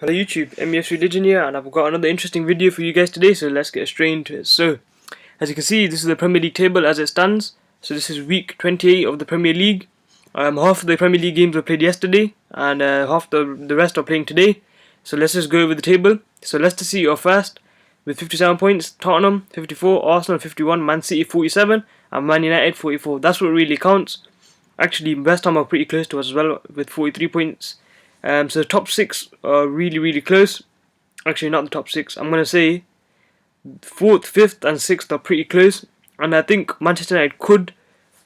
Hello YouTube, MES Religion here, and I've got another interesting video for you guys today, so let's get straight into it. So, as you can see, this is the Premier League table as it stands. So this is week 28 of the Premier League. Half of the Premier League games were played yesterday, and half the rest are playing today. So let's just go over the table. So Leicester City are first with 57 points, Tottenham 54, Arsenal 51, Man City 47, and Man United 44. That's what really counts. Actually, West Ham are pretty close to us as well with 43 points. So the top 6 are really close. Actually, not the top 6. I'm going to say 4th, 5th and 6th are pretty close. And I think Manchester United could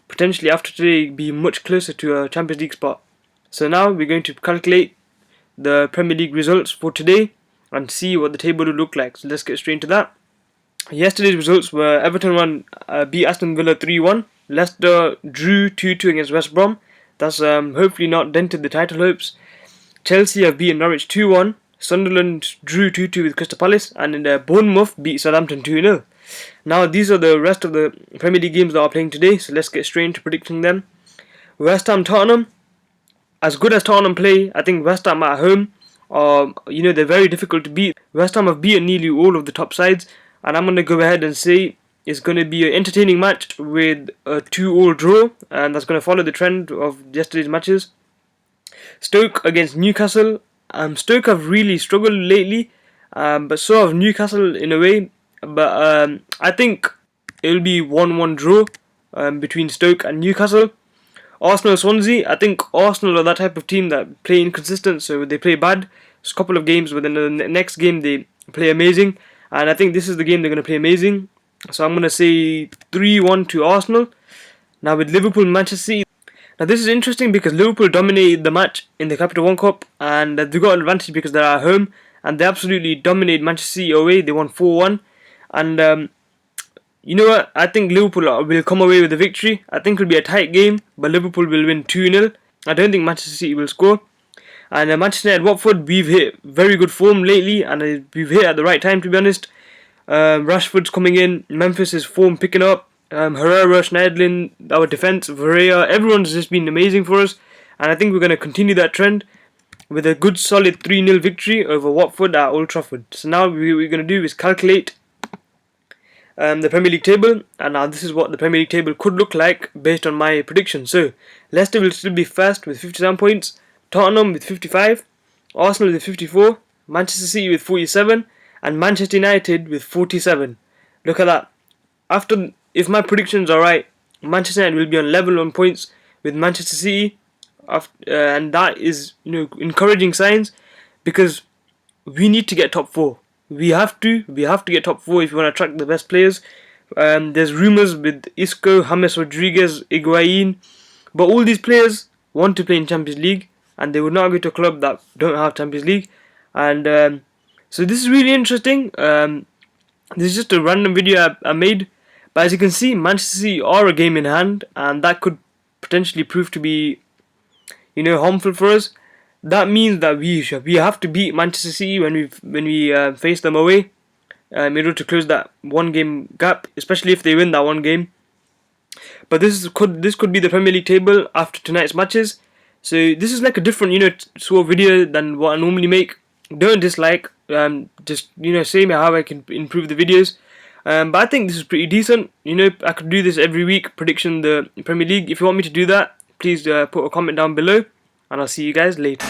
potentially, after today, be much closer to a Champions League spot. So now we're going to calculate the Premier League results for today and see what the table will look like. So let's get straight into that. Yesterday's results were Everton beat Aston Villa 3-1. Leicester drew 2-2 against West Brom. That's hopefully not dented the title hopes. Chelsea have beaten Norwich 2-1. Sunderland drew 2-2 with Crystal Palace, and Bournemouth beat Southampton 2-0. Now these are the rest of the Premier League games that are playing today, so let's get straight into predicting them. West Ham Tottenham. As good as Tottenham play, I think West Ham at home they're very difficult to beat. West Ham have beaten nearly all of the top sides, and I'm going to go ahead and say it's going to be an entertaining match with a 2-2 draw, and that's going to follow the trend of yesterday's matches. Stoke against Newcastle. Stoke have really struggled lately, but so have Newcastle in a way. But I think it will be 1-1 draw between Stoke and Newcastle. Arsenal Swansea. I think Arsenal are that type of team that play inconsistent, so they play bad. It's a couple of games, but then the next game they play amazing. And I think this is the game they're going to play amazing. So I'm going to say 3-1 to Arsenal. Now with Liverpool Manchester City. Now this is interesting because Liverpool dominated the match in the Capital One Cup, and they got an advantage because they're at home, and they absolutely dominated Manchester City away. They won 4-1, and you know what? I think Liverpool will come away with the victory. I think it will be a tight game, but Liverpool will win 2-0. I don't think Manchester City will score. And Manchester United Watford, we've hit very good form lately, and we've hit at the right time, to be honest. Rashford's coming in. Memphis' form picking up. Herrera, Schneiderlin, our defence, Varea, everyone's just been amazing for us, and I think we're going to continue that trend with a good solid 3-0 victory over Watford at Old Trafford. So now what we're going to do is calculate the Premier League table, and now this is what the Premier League table could look like based on my prediction. So Leicester will still be first with 57 points, Tottenham with 55, Arsenal with 54, Manchester City with 47, and Manchester United with 47. Look at that. If my predictions are right, Manchester United will be on level on points with Manchester City, and that is encouraging signs because we need to get top 4. We have to get top 4 if we want to attract the best players. There's rumours with Isco, James Rodriguez, Higuain, but all these players want to play in Champions League, and they would not go to a club that don't have Champions League. And so this is really interesting. This is just a random video I made. But as you can see, Manchester City are a game in hand, and that could potentially prove to be, harmful for us. That means that we have to beat Manchester City when we face them away, in order to close that 1-game gap, especially if they win that 1 game. But this could be the Premier League table after tonight's matches. So this is like a different sort of video than what I normally make. Don't dislike. Just say me how I can improve the videos. But I think this is pretty decent. I could do this every week, prediction the Premier League. If you want me to do that, please put a comment down below, and I'll see you guys later.